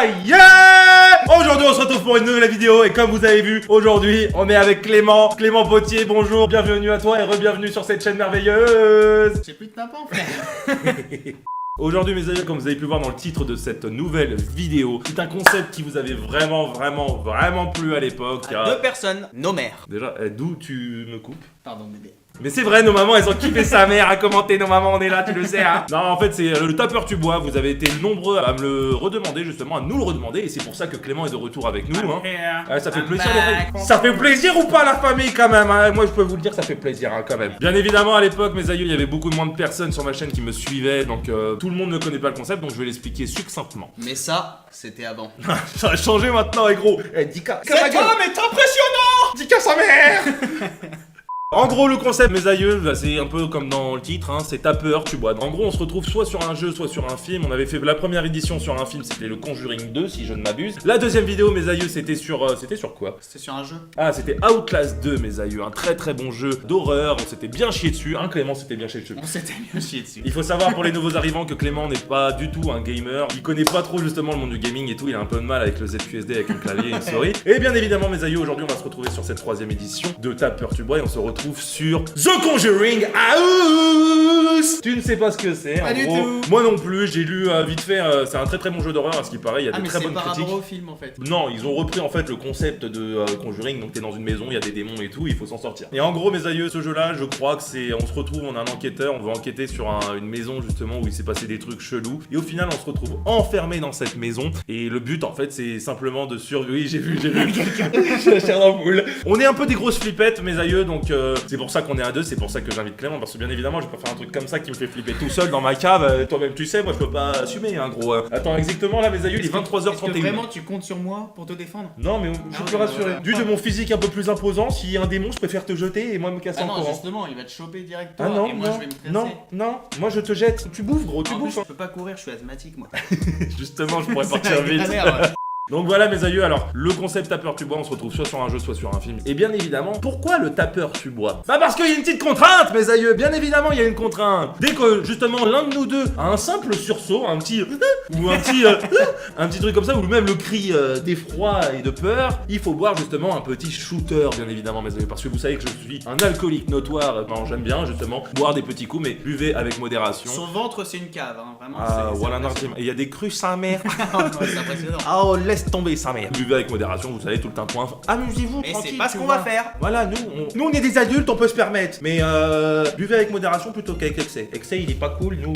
ça y est! Aujourd'hui on se retrouve pour une nouvelle vidéo et comme vous avez vu, aujourd'hui on est avec Clément Potier, bonjour, bienvenue à toi et re-bienvenue sur cette chaîne merveilleuse. J'ai plus de tympan frère. Aujourd'hui mes amis, comme vous avez pu voir dans le titre de cette nouvelle vidéo, c'est un concept qui vous avait vraiment plu à l'époque. Deux personnes, nos mères. Déjà, d'où tu me coupes? Pardon bébé. Mais c'est vrai, nos mamans, elles ont kiffé sa mère à commenter. Nos mamans, on est là, tu le sais, hein. Non, en fait, c'est le tapeur tu bois. Vous avez été nombreux à me le redemander, justement, à nous le redemander. Et c'est pour ça que Clément est de retour avec nous, hein. Ouais, ça fait plaisir, les règles. Ça fait plaisir ou pas, la famille, quand même, hein. Moi, je peux vous le dire, ça fait plaisir, hein, quand même. Bien évidemment, à l'époque, mes aïeux, il y avait beaucoup moins de personnes sur ma chaîne qui me suivaient. Donc, tout le monde ne connaît pas le concept, donc je vais l'expliquer succinctement. Mais ça, c'était avant. Ça a changé maintenant, et gros. Dika. Cet homme est impressionnant. Dika sa mère. En gros, le concept, mes aïeux, bah, c'est un peu comme dans le titre, hein, c'est tapeur, tu bois. En gros, on se retrouve soit sur un jeu, soit sur un film. On avait fait la première édition sur un film, c'était le Conjuring 2, si je ne m'abuse. La deuxième vidéo, mes aïeux, c'était sur quoi? C'était sur un jeu. Ah, c'était Outlast 2, mes aïeux, un très bon jeu d'horreur. On s'était bien chié dessus, hein, Clément s'était bien chié dessus. On s'était bien chié dessus. Il faut savoir pour les nouveaux arrivants que Clément n'est pas du tout un gamer. Il connaît pas trop justement le monde du gaming et tout. Il a un peu de mal avec le ZQSD, avec un clavier et une souris. Et bien évidemment, mes aïeux, aujourd'hui, on va se retrouver sur cette troisième édition de Tapeur tu bois et on se retrouve sur The Conjuring House. Tu ne sais pas ce que c'est, en gros. Moi non plus, j'ai lu vite fait. C'est un très bon jeu d'horreur, à ce qui paraît. Il y a des très bonnes critiques. C'est par rapport au film en fait. Non, ils ont repris en fait le concept de Conjuring. Donc t'es dans une maison, il y a des démons et tout, il faut s'en sortir. Et en gros, mes aïeux, ce jeu-là, je crois que c'est, on se retrouve, on a un enquêteur, on va enquêter sur une maison justement où il s'est passé des trucs chelous. Et au final, on se retrouve enfermé dans cette maison. Et le but, en fait, c'est simplement de survivre. Oui, j'ai vu. J'ai la chair dans le moule. On est un peu des grosses flippettes, mes aïeux. Donc c'est pour ça qu'on est à deux. C'est pour ça que j'invite Clément, parce que bien évidemment, je peux pas faire un truc comme ça qui me fait flipper tout seul dans ma cave. Toi-même, tu sais, moi, je peux pas assumer, hein, gros. Attends, exactement, là, mes aïeux, il est 23h31. Est-ce que vraiment tu comptes sur moi pour te défendre? Non, mais je suis plus rassuré. Dû de mon physique un peu plus imposant, s'il y a un démon, je préfère te jeter et moi me casser en courant. Non, justement, il va te choper directement. Ah non, et moi, je vais me casser. Non, moi je te jette. Tu bouffes, gros, tu bouffes. Je peux pas courir, je suis asthmatique, moi. Justement, je pourrais partir vite. Donc voilà mes aïeux, alors le concept tapeur tu bois, on se retrouve soit sur un jeu, soit sur un film. Et bien évidemment, pourquoi le tapeur tu bois? Bah parce qu'il y a une petite contrainte mes aïeux, bien évidemment il y a une contrainte. Dès que justement l'un de nous deux a un simple sursaut, un petit ou un petit truc comme ça, ou même le cri d'effroi et de peur, il faut boire justement un petit shooter bien évidemment mes aïeux. Parce que vous savez que je suis un alcoolique notoire, ben, j'aime bien justement boire des petits coups, mais buvez avec modération. Son ventre c'est une cave, hein, vraiment. Ah voilà, et il y a des crues sa mère. C'est impressionnant. Oh laisse tomber sa mère. Buvez avec modération, vous savez, tout le temps point. Amusez-vous, mais tranquille. c'est pas ce qu'on va faire. Voilà, nous on est des adultes, on peut se permettre. Mais buvez avec modération plutôt qu'avec excès. Excès, il est pas cool, nous.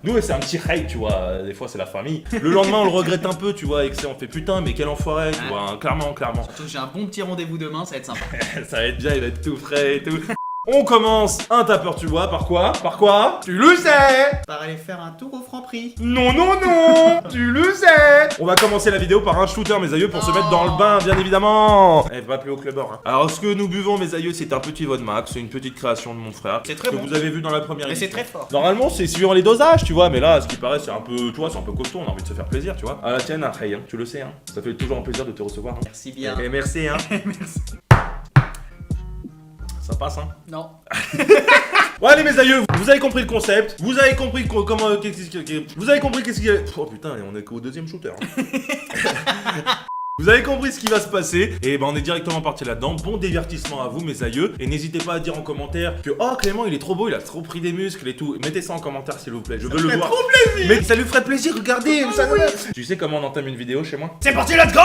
Nous, c'est un petit hate, tu vois. Des fois, c'est la famille. Le lendemain, on le regrette un peu, tu vois. Excès, on fait putain, mais quel enfoiré, tu vois. Hein, clairement. Surtout que j'ai un bon petit rendez-vous demain, ça va être sympa. Ça va être bien, il va être tout frais et tout. On commence un tapeur tu bois, par quoi? Tu le sais! Par aller faire un tour au Franprix. Non, tu le sais! On va commencer la vidéo par un shooter, mes aïeux, pour se mettre dans le bain, bien évidemment! Eh, va plus haut que le bord, hein. Alors, ce que nous buvons, mes aïeux, c'est un petit Vodmax, c'est une petite création de mon frère. C'est très bon. Que vous avez vu dans la première édition. Mais c'est très fort. Normalement, c'est suivant les dosages, tu vois, mais là, ce qui paraît, c'est un peu, tu vois, c'est un peu costaud, on a envie de se faire plaisir, tu vois. À la tienne, après, hein, tu le sais, hein. Ça fait toujours un plaisir de te recevoir, hein. Merci bien. Ok, merci, hein. Merci. Ça passe, hein. Non. Ouais, allez mes aïeux, vous avez compris le concept, vous avez compris comment, vous avez compris qu'est-ce qu'il y a. Oh putain, on est qu'au deuxième shooter. Hein. Vous avez compris ce qui va se passer, et ben on est directement parti là-dedans. Bon divertissement à vous mes aïeux, et n'hésitez pas à dire en commentaire que oh Clément il est trop beau, il a trop pris des muscles et tout. Mettez ça en commentaire s'il vous plaît, je veux le voir. Trop plaisir. Mais ça lui ferait plaisir, regardez. Ça oui. Tu sais comment on entame une vidéo chez moi? C'est parti, let's go.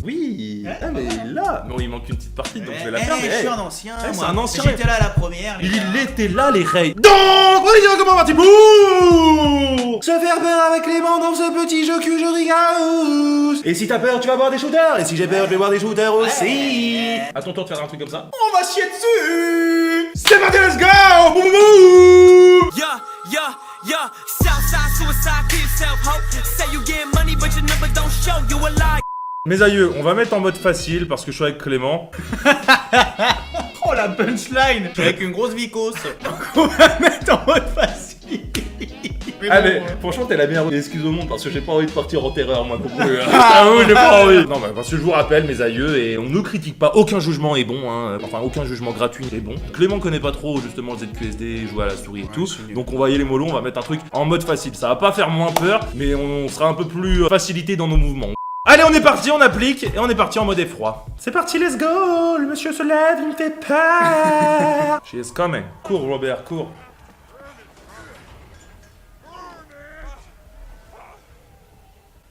Oui. Ah mais là, non il manque une petite partie donc je vais la faire. Je suis un ancien. C'est un ancien. J'étais là à la première. Il était là les rails. Donc on est directement parti pour se faire peur avec les mains dans ce petit jeu que je rigole. Et si t'as peur, tu vas boire des shooters. Et si j'ai peur, je vais boire des shooters aussi. À ton tour de faire un truc comme ça. On va chier dessus. C'est parti, let's go. Boum, boum. Yeah, Southside suicide, kill yourself, ho. Say you get money, but you never don't show you a lie. Mes aïeux, on va mettre en mode facile parce que je suis avec Clément. Oh la punchline. Avec une grosse vicose. Donc on va mettre en mode facile. Mais Ah bon, mais franchement t'es la meilleure excuse au monde parce que j'ai pas envie de partir en terreur moi non plus. Ah oui j'ai pas envie. Non mais parce que je vous rappelle mes aïeux et on ne critique pas, aucun jugement est bon hein. Enfin aucun jugement gratuit est bon. Clément connaît pas trop justement le ZQSD, jouer à la souris et tout. Donc on va y aller mollo, on va mettre un truc en mode facile. Ça va pas faire moins peur mais on sera un peu plus facilité dans nos mouvements. Allez on est parti, on applique et on est parti en mode effroi. C'est parti, let's go. Le monsieur se lève, il me fait peur. She is coming. Cours Robert, cours.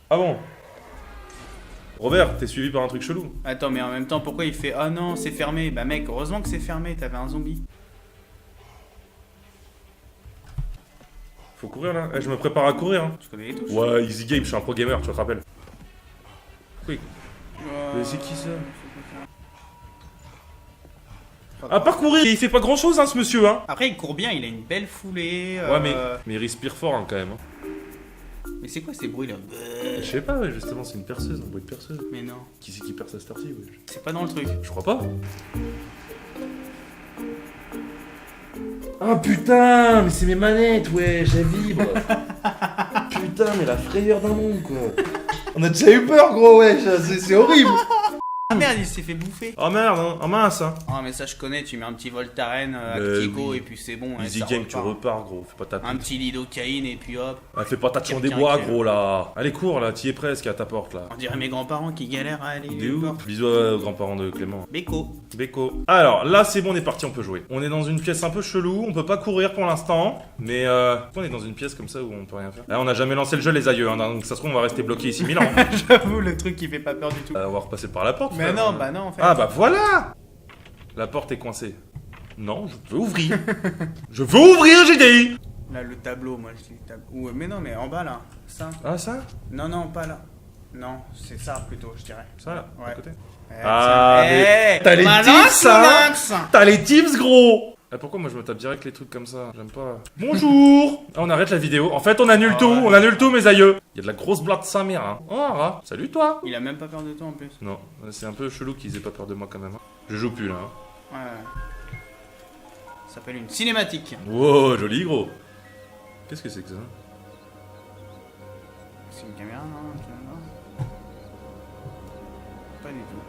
Ah bon? Robert, t'es suivi par un truc chelou. Attends, mais en même temps, pourquoi il fait ah non, c'est fermé? Bah mec, heureusement que c'est fermé, t'avais un zombie. Faut courir là. Eh, je me prépare à courir. Hein. Tu connais les touches? Ouais, easy game, je suis un pro gamer, tu te rappelles. Oui. Mais c'est qui ça? À part courir, il fait pas grand chose hein ce monsieur hein. Après, il court bien, il a une belle foulée. Ouais, mais il respire fort hein, quand même. Hein. Mais c'est quoi ces bruits là? Je sais pas, ouais, justement, c'est une perceuse, un bruit de perceuse. Mais non, Qui c'est qui perce à cette heure-ci, ouais. c'est pas dans le truc. Je crois pas. Ah putain, mais c'est mes manettes, ouais, j'ai vibre. Putain, mais la frayeur d'un monde, quoi. On a déjà eu peur, gros, ouais, c'est horrible. Ah merde, il s'est fait bouffer. Oh merde, hein. Oh mince, hein. Ah mais ça je connais, tu mets un petit Voltaren Mais Actico oui. et puis c'est bon. Easy ça game, tu repart. repars, gros. Fais pas ta Un petit lidocaïne et puis hop. Ah, fais pas ta chant des Quelqu'un bois, qui- gros, là. Allez, cours, là, t'y es presque à ta porte, là. On dirait mes grands-parents qui galèrent à aller. Il est où? dehors. Bisous aux grands-parents de Clément. Beko. Beko. Alors, là, c'est bon, on est parti, on peut jouer. On est dans une pièce un peu chelou, on peut pas courir pour l'instant, mais on est dans une pièce comme ça où on peut rien faire. Là, on a jamais lancé le jeu, les aïeux, hein, donc ça se trouve, on va rester bloqué ici 1000 ans. J'avoue, le truc qui fait pas peur du tout. On va repasser par la porte. Mais frère. non, bah non en fait. Ah, bah voilà. La porte est coincée. Non, je veux ouvrir. Je veux ouvrir, j'ai dit. Là, le tableau, moi je dis tableau. Mais non, mais en bas là. Ça. Ah, ça? Non, non, pas là. Non, c'est ça plutôt, je dirais. Ça, là, Ouais. à côté. Eh, Ah, tiens. mais Eh, t'as les malin, tips, ça, hein. Max. T'as les tips, gros. Ah, pourquoi moi je me tape direct les trucs comme ça? J'aime pas. Bonjour. Ah, on arrête la vidéo. En fait, on annule Ah tout. ouais. On annule tout, mes aïeux. Il y a de la grosse blague de sa mère, hein. Oh, ah, salut toi. Il a même pas peur de toi en plus. Non, c'est un peu chelou qu'ils aient pas peur de moi quand même. Hein. Je joue plus là. Hein. Ouais. Ça s'appelle une cinématique. Wow, joli gros. Qu'est-ce que c'est que ça? C'est une caméra, non? Pas du tout.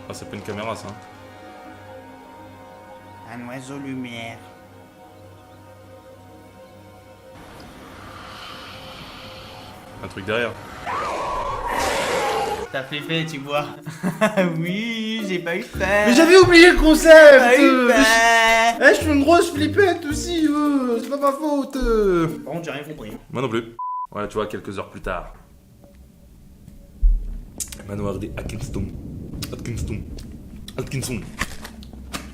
Ah, c'est pas une caméra ça. Un oiseau lumière. Un truc derrière. T'as flippé, tu vois. Oui, j'ai pas eu peur. Mais j'avais oublié le Pas concept eu peur. Eh, je suis une grosse flippette aussi, c'est pas ma faute Par contre, j'ai rien compris. Moi non plus. Ouais, tu vois, quelques heures plus tard. Manoir des Atkinson. Atkinson.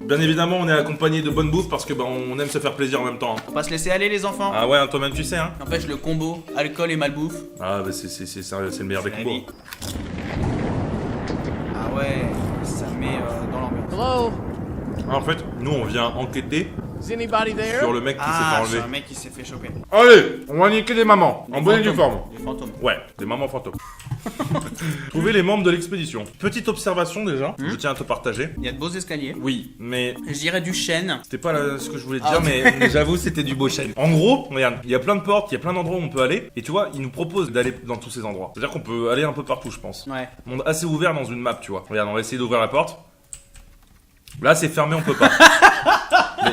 Bien évidemment, on est accompagné de bonne bouffe parce que bah, on aime se faire plaisir en même temps. Hein. On va se laisser aller, les enfants. Ah ouais, hein, toi-même tu sais, hein. N'empêche, le combo alcool et malbouffe. Ah bah c'est le meilleur des la combos. vie. Ah ouais, ça met dans l'ambiance. Hello? Ah, en fait, nous on vient enquêter Is anybody there? sur le mec qui s'est fait Ah, c'est enlever. un mec qui s'est fait choper. Allez, on va niquer des mamans, en Des bonne et due fantômes. forme. Des fantômes. Ouais, des mamans fantômes. Trouver les membres de l'expédition. Petite observation déjà, je tiens à te partager. Il y a de beaux escaliers. Oui, mais Je dirais du chêne. c'était pas ce que je voulais te Ah. dire, mais j'avoue c'était du beau chêne. En gros, regarde, il y a plein de portes, il y a plein d'endroits où on peut aller, et tu vois, ils nous proposent d'aller dans tous ces endroits. C'est-à-dire qu'on peut aller un peu partout, je pense. Ouais. Monde assez ouvert dans une map, tu vois. Regarde, on va essayer d'ouvrir la porte. Là, c'est fermé, on peut pas. Mais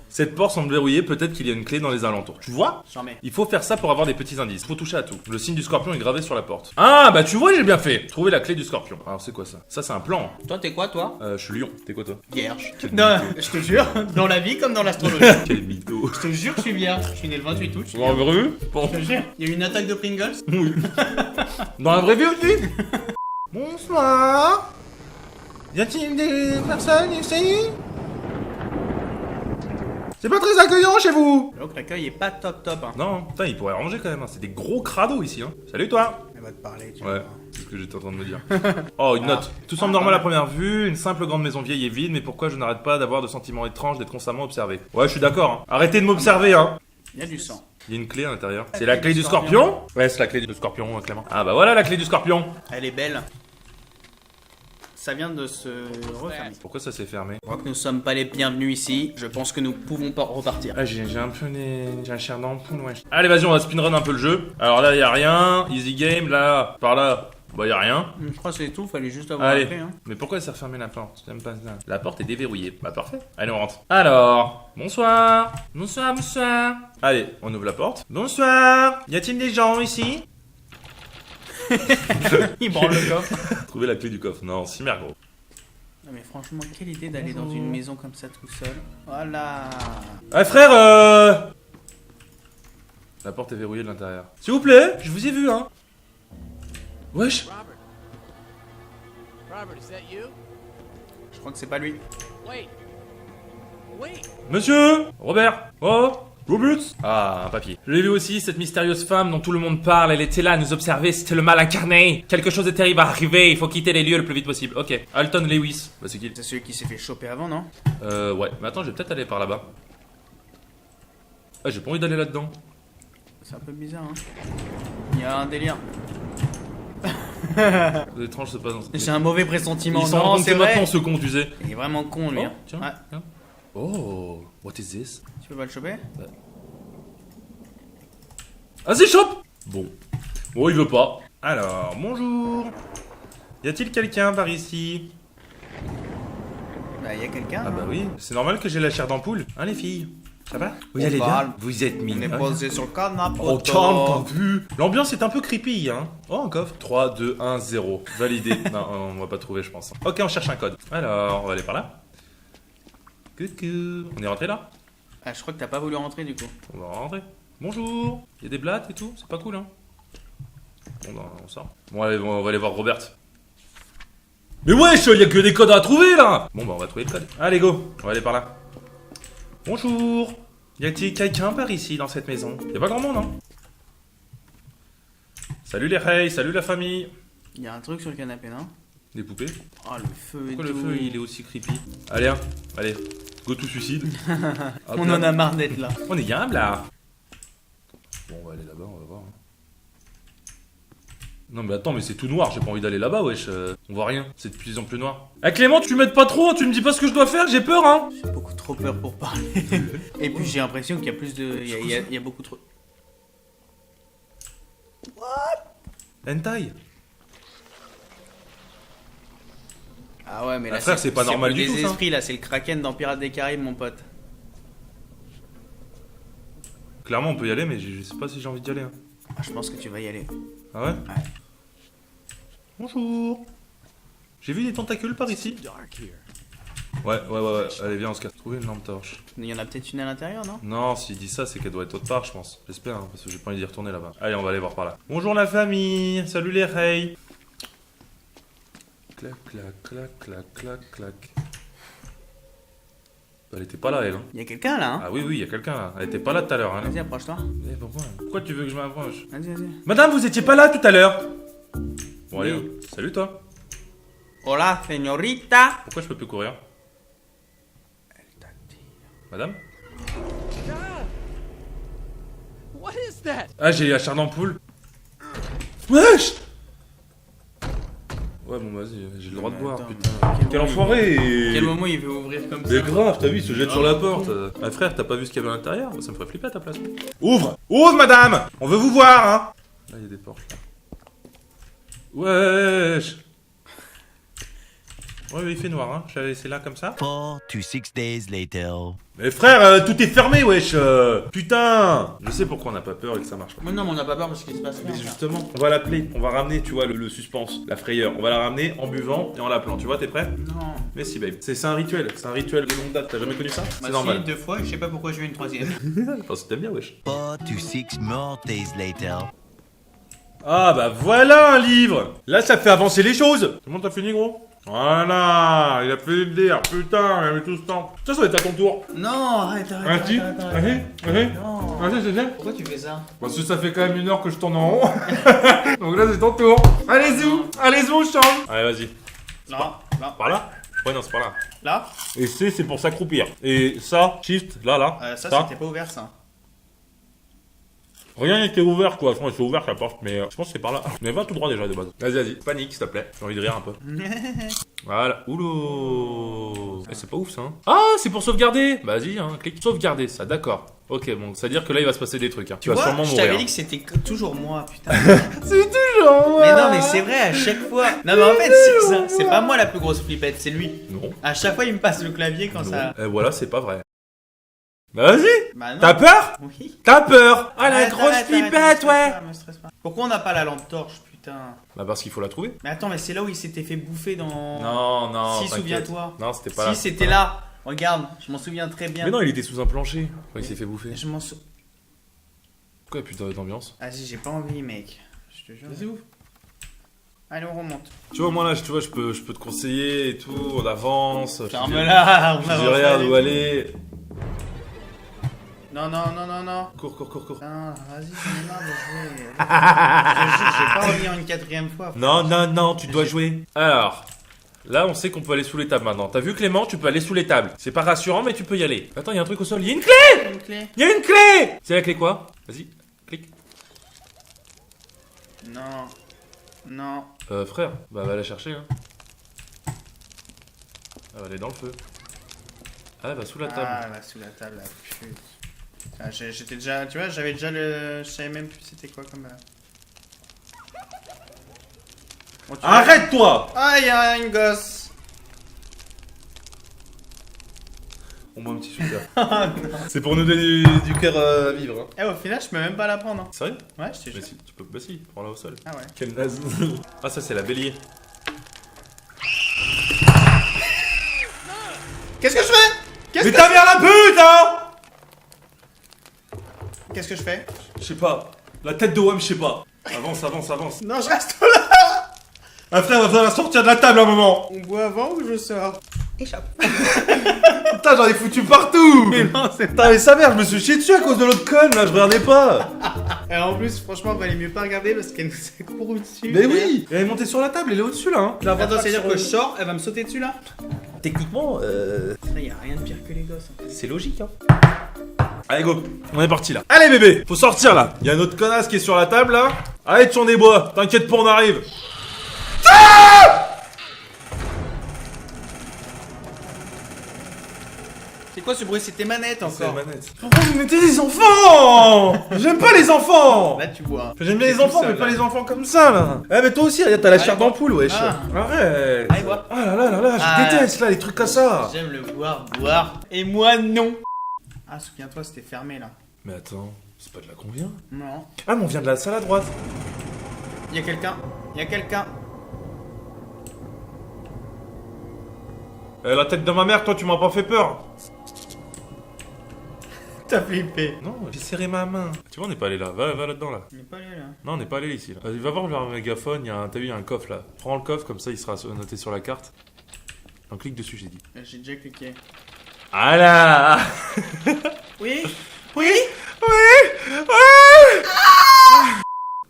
cette porte semble verrouillée, peut-être qu'il y a une clé dans les alentours. Tu vois? J'en mets. Il faut faire ça pour avoir des petits indices. Faut toucher à tout. Le signe du scorpion est gravé sur la porte. Ah, bah tu vois, j'ai bien fait. Trouver la clé du scorpion. Alors c'est quoi ça? Ça c'est un plan. Toi, t'es quoi, toi? Je suis lion. T'es quoi toi? Vierge. Non, je te jure, dans la vie comme dans l'astrologie. Quel mytho. Je te jure, je suis vierge. Je suis né le 28 août. Dans la vraie vie? Bon. Je te jure. Il y a eu une attaque de Pringles. Oui. Dans la vraie vie aussi? Bonsoir. Y a-t-il des personnes ici? C'est pas très accueillant chez vous. Donc l'accueil est pas top top. Hein. Non, putain, il pourrait ranger quand même. Hein. C'est des gros crados ici. Hein. Salut toi. Elle va te parler, tu Ouais, vois. c'est ce que j'étais en train de me dire. Oh, une note. Tout semble normal à première vue, une simple grande maison vieille et vide, mais pourquoi je n'arrête pas d'avoir de sentiments étranges d'être constamment observé? Ouais, je suis d'accord. Hein. Arrêtez de m'observer, hein. Il y a du sang. Il y a une clé à l'intérieur. C'est la clé du scorpion? Ouais, c'est la clé du scorpion, Clément. Ah bah voilà la clé du scorpion. Elle est belle. Ça vient de se refermer. Pourquoi ça s'est fermé? Je crois que nous sommes pas les bienvenus ici. Je pense que nous pouvons pas repartir. Ah, j'ai un peu j'ai un chair d'ampoule, wesh. Allez, vas-y, on va speedrun un peu le jeu. Alors là, y a rien. Easy game, là, par là, bah y a rien. Je crois que c'est tout, fallait juste avoir Allez. appris, hein. Mais pourquoi ça refermé la porte? J'aime pas ça. La porte est déverrouillée. Bah parfait. Allez, on rentre. Alors, bonsoir. Bonsoir, bonsoir. Allez, on ouvre la porte. Bonsoir. Y a-t-il des gens ici? Il branle le coffre. Trouver la clé du coffre. Non, si merde, gros. Non mais franchement, quelle idée d'aller dans une maison comme ça tout seul. Voilà. Ah frère, La porte est verrouillée de l'intérieur. S'il vous plaît, je vous ai vu, hein. Wesh. Robert, is that you? Je crois que c'est pas lui. Wait. Wait. Monsieur Robert. Oh Robert. Ah, un papier. Je l'ai vu aussi, cette mystérieuse femme dont tout le monde parle. Elle était là à nous observer, c'était le mal incarné. Quelque chose de terrible va arriver, il faut quitter les lieux le plus vite possible. Ok. Alton Lewis. Bah c'est qui? C'est celui qui s'est fait choper avant, non? Ouais. Mais attends, je vais peut-être aller par là-bas. Ah, j'ai pas envie d'aller là-dedans. C'est un peu bizarre, hein. Il y a un délire. C'est étrange, c'est pas dans J'ai un mauvais pressentiment. Il s'en rend Non, compte c'est que vrai. maintenant, ce con, tu sais. Il est vraiment con, lui. Oh, hein. tiens. Ouais. Tiens. Oh, what is this? Tu peux pas le choper? Vas-y, chope. Bon. Bon, il veut pas. Alors, bonjour. Y a-t-il quelqu'un par ici? Bah, il y a quelqu'un. Ah bah oui. C'est normal que j'ai la chair d'ampoule. Hein, les filles? Ça va? Vous On allez parle. bien? Vous êtes On est mignonnes. posé sur le canapé. Oh, calme, pas vu. L'ambiance est un peu creepy, hein. Oh, un coffre. 3, 2, 1, 0. Validé. Non, on va pas trouver, je pense. Ok, on cherche un code. Alors, on va aller par là. Coucou. On est rentré là? Ah, je crois que t'as pas voulu rentrer du coup. On va rentrer. Bonjour. Il y a des blattes et tout. C'est pas cool, hein. Bon, bah, on sort. Bon, allez, on va aller voir Robert. Mais wesh, il y a que des codes à trouver, là. Bon, bah, on va trouver le code. Allez, go. On va aller par là. Bonjour. Y a-t-il quelqu'un par ici dans cette maison? Y a pas grand monde, hein? Salut les Hey, salut la famille. Il y a un truc sur le canapé, non? Des poupées? Oh, le feu et Pourquoi le tout. feu il est aussi creepy? Allez, hein. Allez. Go to suicide. Hop On là. en a marre d'être là. On est game là. Bon, on va aller là-bas, on va voir. Non mais attends, mais c'est tout noir, j'ai pas envie d'aller là-bas, wesh. On voit rien, c'est de plus en plus noir. Ah Clément, tu m'aides pas trop, tu me dis pas ce que je dois faire, j'ai peur, hein. J'ai beaucoup trop peur pour parler. Et puis j'ai l'impression qu'il y a plus de... Il y a beaucoup trop... Hentai. Ah ouais, mais Ah, là frère, c'est pas normal du plus tout, des ça. esprits, là, c'est le Kraken dans Pirates des Caraïbes, mon pote. Clairement, on peut y aller, mais je sais pas si j'ai envie d'y aller. Hein. Ah, je pense que tu vas y aller. Ah ouais? Ouais. Bonjour. J'ai vu des tentacules par ici. Ouais. Allez, viens, on se casse. Trouver une lampe torche. Il y en a peut-être une à l'intérieur, non? Non, s'il dit ça, c'est qu'elle doit être autre part, je pense. J'espère, hein, parce que j'ai pas envie d'y retourner là-bas. Allez, on va aller voir par là. Bonjour la famille. Salut les Hey. Clac, clac, clac, clac, clac, clac. Elle était pas là, elle. Hein. Il y a quelqu'un là, hein? Ah oui, il y a quelqu'un là. Elle était pas là tout à l'heure. Hein. Vas-y, approche-toi. Eh, pourquoi tu veux que je m'approche? Vas-y, vas-y. Madame, vous étiez pas là tout à l'heure. Bon, allez, Oui. salut toi. Hola, señorita. Pourquoi je peux plus courir? Madame? What is that? Ah, j'ai la chair d'ampoule. Wesh! Ouais, bon, vas-y, j'ai le droit de boire, Attends, putain. quel Quel moment enfoiré! Quel moment il veut ouvrir comme ça? Mais grave, t'as vu, il se jette sur la porte. Ah, frère, t'as pas vu ce qu'il y avait à l'intérieur? Ça me ferait flipper à ta place. Ouvre! Ouvre, madame! On veut vous voir, hein! Là, il y a des portes, là. Wesh! Ouais, il fait noir, hein. Je vais la laisser là comme ça. 4 to 6 days later. Mais frère, tout est fermé, wesh! Putain! Je sais pourquoi on n'a pas peur et que ça marche pas. Mais non, mais on n'a pas peur parce qu'il se passe rien. Mais justement, on va l'appeler, on va ramener, tu vois, le suspense, la frayeur. On va la ramener en buvant et en l'appelant, tu vois, t'es prêt? Non. Mais si, babe. C'est un rituel de longue date, t'as jamais connu ça? C'est Bah, normal. si, 2 fois, je sais pas pourquoi je veux une troisième. Parce que t'aimes bien, wesh. 4 to 6 more days later. Ah bah voilà un livre! Là, ça fait avancer les choses! Comment t'as fini, gros? Voilà! Il a fait le dire, putain, il a mis tout ce temps. Ça doit être à ton tour. Non, arrête. Vas-y. Non. Vas-y, c'est bien. Pourquoi tu fais ça? Parce que ça fait quand même 1 heure que je tourne en rond. Donc là, c'est ton tour. Allez-y, on change. Allez, vas-y. Là. Par là? Ouais, non, c'est par là. Là? Et c'est pour s'accroupir. Et ça, shift, là. Ça, c'était pas ouvert, ça. Rien n'était ouvert quoi, je pense que c'est ouvert la porte, mais je pense que c'est par là. Mais va tout droit déjà de base. Vas-y, panique s'il te plaît, j'ai envie de rire un peu. Voilà, oulou. Eh, c'est pas ouf ça, hein. Ah, c'est pour sauvegarder. Bah, vas-y, hein, clique sauvegarder ça, d'accord. Ok, bon, ça veut dire que là il va se passer des trucs, hein. Tu vas vois, sûrement je mourir. t'avais dit que c'était toujours moi, putain. C'est toujours moi. Mais non, mais c'est vrai, à chaque fois. Non, mais en fait, c'est ça. C'est pas moi la plus grosse flippette, c'est lui. Non. À chaque fois, il me passe le clavier quand Non. ça. Eh, voilà, c'est pas vrai. Bah, vas-y. Bah non. T'as peur? Oui. T'as peur? Ah, la Arrête, grosse arrête, flippette, arrête, me ouais. stresse pas, me stresse pas. Pourquoi on n'a pas la lampe torche, putain? Bah, parce qu'il faut la trouver. Mais attends, mais c'est là où il s'était fait bouffer dans. Non, non. Si, t'inquiète. souviens-toi. Non, c'était pas là. Si, c'était là. Regarde, je m'en souviens très bien. Mais non, il était sous un plancher quand il s'est fait bouffer. Je m'en souviens. Pourquoi putain d'ambiance? Vas-y, j'ai pas envie, mec. Je te jure. C'est ouf. Allez, on remonte. Tu vois, moi là, tu vois, je peux te conseiller et tout, on avance. Ferme-la, on Je avance dis rien pas où du aller. Non, non, non, non, non. Cours. Non, vas-y, j'en ai marre de jouer. Je te jure, j'ai pas revenir une quatrième fois. Non, tu dois jouer. Alors, là, on sait qu'on peut aller sous les tables maintenant. T'as vu Clément, tu peux aller sous les tables. C'est pas rassurant, mais tu peux y aller. Attends, il y a un truc au sol. Il y a une clé. Une clé. Il y a une clé. C'est la clé quoi? Vas-y, clique. Non. Non. Frère, bah va la chercher, hein. Elle va aller dans le feu. Ah, elle va sous la table. Ah, là, sous la table, là. Putain. Ah, j'étais déjà, tu vois, j'avais déjà le. Je savais même plus c'était quoi comme. Bon, tu vois- Arrête-toi. Ah, il y a une gosse. On boit un petit shooter. C'est pour nous donner du cœur à vivre, hein. Eh, au final, je peux même pas la prendre. Hein. Sérieux? Ouais, je te Bah jure. si, tu peux. Bah si, prends-la au sol. Ah ouais. Quel naze. Ah, ça c'est la bélier. Qu'est-ce que je fais? Mais ta mère la pute, hein. Qu'est-ce que je fais? Je sais pas. La tête de Wam, je sais pas. Avance. Non, je reste là. Ah frère, va falloir sortir de la table un moment. On boit avant ou je sors? Échappe. Putain, j'en ai foutu partout. Mais non, c'est Putain, mais sa mère, je me suis chié dessus à cause de l'autre conne là, je regardais pas. Et en plus, franchement, il valait mieux pas regarder parce qu'elle nous a couru dessus. Mais oui. Elle est montée sur la table, elle est au-dessus là. Hein. Attends, c'est-à-dire que je sors, elle va me sauter dessus là? Techniquement, Il y a rien de pire que les gosses. En fait. c'est logique hein. Allez go, on est parti là. Allez bébé, faut sortir là. Il y a un autre connasse qui est sur la table là. Allez, tu en des bois, t'inquiète pas, on arrive. C'est quoi ce bruit? C'est tes manettes encore. Pourquoi vous mettez des enfants? J'aime pas les enfants. Là, tu vois. J'aime bien les tout enfants, seul, mais pas là. les enfants comme ça là. Eh mais toi aussi, regarde, t'as la chair Allez, bois. d'ampoule, wesh. Ah. Arrête. Allez, bois. Ah là, je Ah. déteste là les trucs comme ça. J'aime le boire. Et moi, non. Ah, souviens-toi, c'était fermé là. Mais attends, c'est pas de là qu'on vient. Non. Ah mais on vient de la salle à droite. Il y a quelqu'un. La tête de ma mère, toi tu m'as pas fait peur. T'as flippé. Non, j'ai serré ma main. Tu vois, on n'est pas allé là. Va là-dedans là. On n'est pas allé là. Non, on n'est pas allé ici. Là. Vas-y, va voir vers le mégaphone. T'as vu, il y a un coffre là. Prends le coffre, comme ça il sera noté sur la carte. On clique dessus, j'ai dit. J'ai déjà cliqué. Ah là. Oui.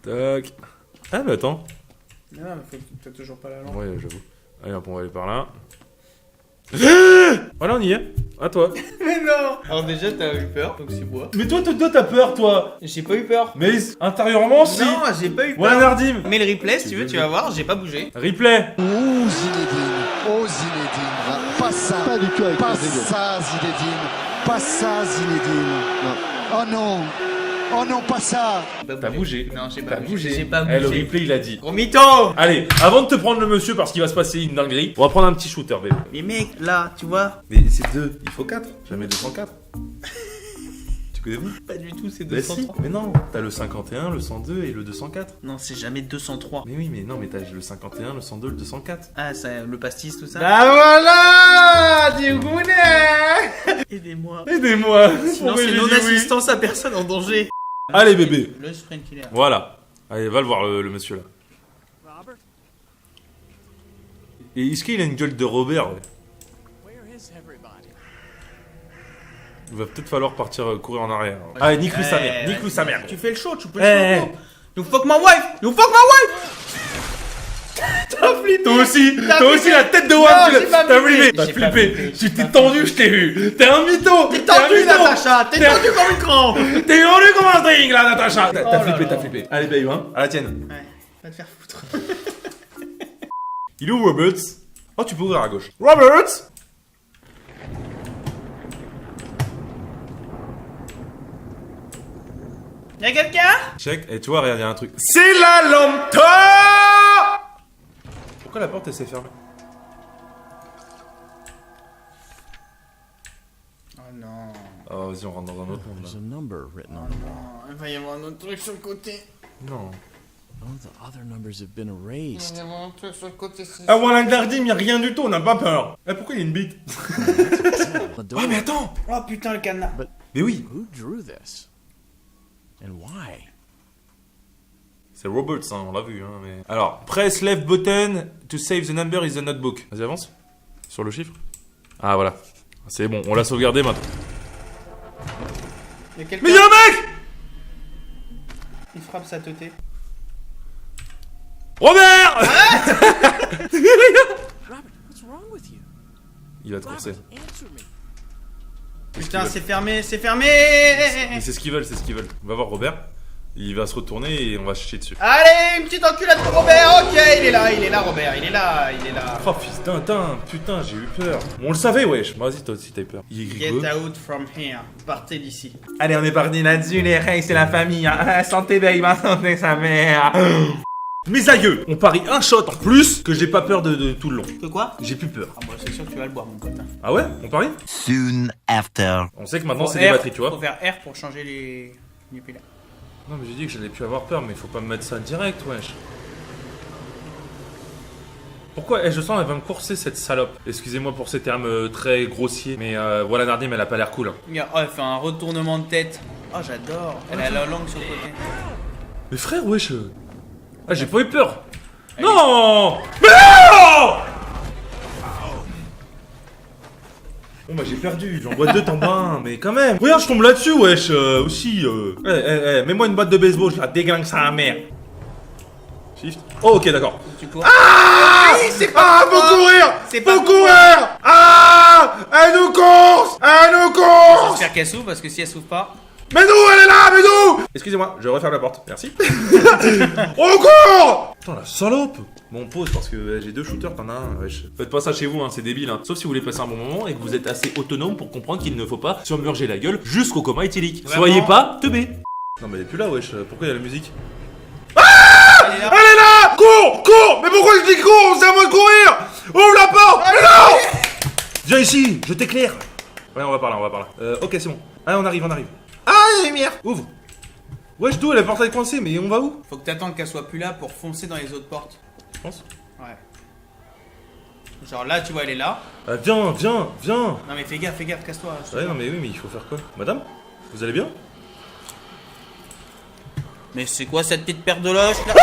Tac. Ah mais attends. Non, mais t'as toujours pas la lampe. Ouais, j'avoue. Allez hop, on va aller par là. Voilà, on y est. À toi. Mais non. Alors déjà, t'as eu peur, donc c'est bois. Mais toi t'as peur, toi. J'ai pas eu peur. Mais intérieurement, si. Non, j'ai pas eu peur. Voilà, Nardim. Mais le replay, si tu veux, tu vas voir, j'ai pas bougé. Replay. Oh Zinedine, pas ça, pas du tout avec pas ça Zinedine, pas ça Zinedine. Non. Oh non, oh non, pas ça. T'as bougé. Non, j'ai T'as pas bougé. J'ai pas Eh, le bougé. replay, il a dit. Gros mytho. Allez, avant de te prendre le monsieur parce qu'il va se passer une dinguerie, on va prendre un petit shooter, bébé. Mais mec, là, tu vois. Mais c'est 2, il faut 4, jamais 204. Tu connais vous? Pas du tout, c'est Bah si, 203. mais non, t'as le 51, le 102 et le 204. Non, c'est jamais 203. Mais oui, mais non, mais t'as le 51, le 102, le 204. Ah, ça, le pastis, tout ça. Ah voilà, du gounet. Aidez-moi. Aidez-moi. Sinon, c'est non-assistance à personne en danger. Allez bébé, Le sprint killer. voilà. Allez, va le voir le monsieur là. Robert, Et est-ce qu'il a une gueule de Robert? Ouais. where is everybody? Il va peut-être falloir partir courir en arrière. Allez, nique-lui sa mère, Ouais, nique-lui sa mère. Tu fais le show, tu peux Eh, le show. You fuck my wife. You fuck my wife. T'as flippé. Toi aussi, T'as toi aussi flippé. la tête de Non, Wam, j'ai pas t'as flippé. flippé, t'as J'ai pas flippé. flippé, Tu j'ai t'es pas tendu, je t'ai vu. T'es un mytho. T'es tendu, Natacha. T'es tendu comme une crampe. T'es tendu comme un ring là, Natacha. T'as là flippé, là. t'as flippé. Allez, babe, hein, à la tienne. Ouais, va te faire foutre. Il est où, Roberts? Oh, tu peux ouvrir à gauche. Roberts! Y'a quelqu'un? Check, et tu vois, regarde, il y a un truc. C'est la lampe! Pourquoi la porte elle s'est fermée? Oh non. Oh, vas-y, on rentre dans un autre monde There's là. a number written on it. Oh, il va y avoir un autre truc sur le côté. Non. Oh, the other numbers have been erased. Il va y avoir un truc sur le côté. Ah, voilà, Dardim, y'a rien du tout, on n'a pas peur. Eh, pourquoi il y a une bite? The door. Ah, mais attends! Oh putain, le cadenas. Mais oui! Who drew this? And why? C'est Roberts, hein, on l'a vu, hein, mais... Alors, press left button to save the number in the notebook. Vas-y, avance. Sur le chiffre. Ah, voilà. C'est bon, on l'a sauvegardé maintenant. Y'a quelqu'un. Mais y'a un mec! Il frappe sa teuté. Robert! Robert, what's wrong with you? Il va te courser. Robert, answer me. Putain, c'est fermé, c'est fermé. Mais c'est ce qu'ils veulent, c'est ce qu'ils veulent. On va voir Robert. Il va se retourner et on va chier dessus. Allez, une petite enculade pour Robert. Ok, il est là, Robert, il est là. Oh, fils d'un teint, putain, j'ai eu peur. On le savait, wesh. Vas-y, toi aussi, t'as eu peur. Il est Get rigolo. out from here. Partez d'ici. Allez, on est parti là-dessus, les reins, c'est la famille. Hein. Santé, babe, santé, sa mère. Mes aïeux, on parie un shot en plus que j'ai pas peur de tout le long. Que quoi? J'ai plus peur. Ah, bah, c'est sûr que tu vas le boire, mon pote. Ah ouais? On parie? Soon after. On sait que maintenant Faut c'est des R, batteries, tu vois. Faut faire R pour changer les piles. Non, mais j'ai dit que j'allais plus avoir peur, mais faut pas me mettre ça direct, wesh. Pourquoi? Je sens elle va me courser cette salope. Excusez-moi pour ces termes très grossiers, mais voilà, Nardim, elle a pas l'air cool. Hein. Regarde, oh, elle fait un retournement de tête. Oh, j'adore. Elle a la langue sur le côté. Mais frère, wesh. Ah, j'ai pas eu peur. Non! Mais non! Bon bah j'ai perdu, j'en bois deux, t'en bois un, mais quand même. Regarde, je tombe là-dessus, wesh, aussi. Mets-moi une boîte de baseball, je la déglingue ça à la mère. Shift. Oh, ok, d'accord. Tu cours. Ah! c'est pas faut courir! C'est pas Faut courir! Ah! Elle nous course! Elle nous course! J'espère qu'elle s'ouvre parce que si elle s'ouvre pas. Mais nous, elle est là, mais nous! Excusez-moi, je referme la porte, merci. On court! Putain, la salope! Bon, on pause parce que j'ai deux shooters, t'en as un, wesh. Faites pas ça chez vous, hein, c'est débile, hein. Sauf si vous voulez passer un bon moment et que vous êtes assez autonome pour comprendre qu'il ne faut pas surmurger la gueule jusqu'au coma éthylique. Vraiment. Soyez pas teubés. Non, mais elle est plus là, wesh. Pourquoi il y a la musique? Elle est là. Elle est là! Cours! Cours! Mais pourquoi je dis cours? C'est à moi de courir! Ouvre la porte! Mais non! Viens ici, je t'éclaire. Ouais, on va par là, on va par là. Ok, c'est bon. Allez, on arrive, on arrive. Ah, il y a la lumière! Ouvre! Wesh, d'où? La porte est coincée, mais on va où? Faut que t'attendes qu'elle soit plus là pour foncer dans les autres portes. Je pense. Ouais. Genre là, tu vois, elle est là. Viens, viens, viens! Non, mais fais gaffe, casse-toi. je te Ouais, jure. non, mais oui, mais il faut faire quoi? Madame? Vous allez bien? Mais c'est quoi cette petite paire de loches là?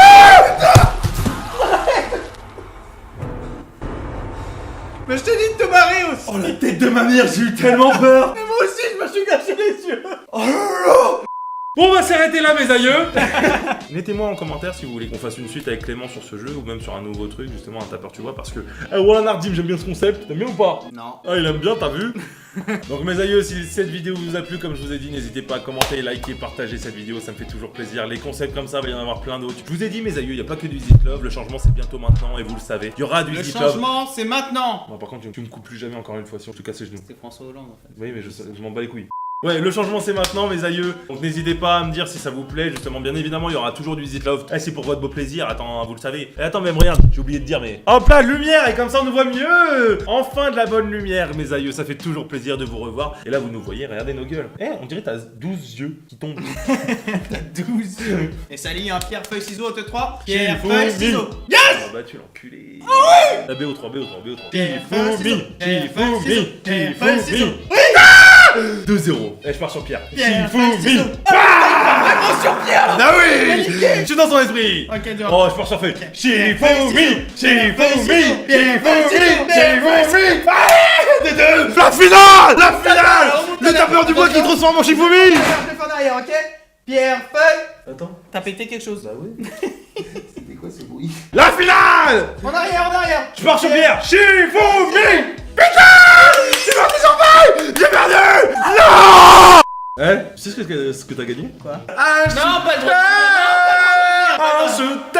Mais je t'ai dit de te barrer aussi! Oh, la tête de ma mère, j'ai eu tellement peur! Mais moi aussi, je me suis gâché les yeux! Oh là là! Bon, on va s'arrêter là, mes aïeux. Mettez-moi en commentaire si vous voulez qu'on fasse une suite avec Clément sur ce jeu ou même sur un nouveau truc, justement, un tapeur, tu vois, parce que. Voilà, Nardim, j'aime bien ce concept. T'aimes bien ou pas? Non. Ah, il aime bien, t'as vu? Donc, mes aïeux, si cette vidéo vous a plu, comme je vous ai dit, n'hésitez pas à commenter, liker, partager cette vidéo, ça me fait toujours plaisir. Les concepts comme ça, il va y en avoir plein d'autres. Je vous ai dit, mes aïeux, il n'y a pas que du Visit Love, le changement c'est bientôt maintenant et vous le savez. Il y aura du Le Visit Love. changement, c'est maintenant! Non, par contre, tu me coupes plus jamais encore une fois, si tu casses les genoux. C'est François Hollande en fait. Oui, mais je m'en bats les couilles. Ouais, le changement c'est maintenant, mes aïeux. Donc n'hésitez pas à me dire si ça vous plaît. Justement, bien évidemment, il y aura toujours du Visit Love. C'est pour votre beau plaisir. Attends, vous le savez. Et attends, même regarde, j'ai oublié de dire, mais. Hop là, lumière, et comme ça on nous voit mieux. Enfin de la bonne lumière, mes aïeux. Ça fait toujours plaisir de vous revoir. Et là, vous nous voyez, regardez nos gueules. On dirait que t'as 12 yeux qui tombent. T'as 12. Et ça lie un pierre, feuille, ciseaux, te 3. Pierre, Pierre, feuille, ciseaux. Yes! Oh bah tu l'enculé. Ah ouais! La BO3, BO3. Pierre, feuille, ciseaux. Pierre, feuille, ciseaux. Pierre, feuille, ciseaux. 2-0. Et je pars sur Pierre. Pierre, Shifumi. feuille, ciseaux. Vraiment sur Pierre! Ah oui! Je suis dans son esprit! Ok, dur. Oh, je pars sur feuille. Shifumi! Pierre, feuille, Shifumi! ciseaux. Pierre, feuille, ciseaux. Pierre, feuille, Shifumi! Allez! Des deux! La finale! La finale! remonte Le la tapeur du bois qui attention. transforme en Shifumi! Pierre, feuille, en arrière, ok? Pierre, feuille. Attends. T'as pété quelque chose? Bah ouais. C'était quoi ce bruit? La finale! En arrière. Je pars sur Pierre! Shifumi! Putain! C'est parti sur feuille! J'ai perdu! Non! Eh, tu sais ce que t'as gagné? Quoi? Non, pas de Un shooter!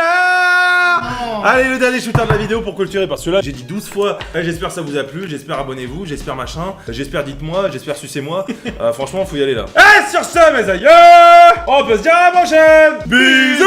Allez, le dernier shooter de la vidéo pour clôturer, parce que là j'ai dit 12 fois. J'espère que ça vous a plu, j'espère abonnez-vous, j'espère machin, j'espère dites-moi, j'espère sucez-moi. Franchement, faut y aller là. Et sur ce, mes aïeux, on peut se dire à la prochaine. Bisous!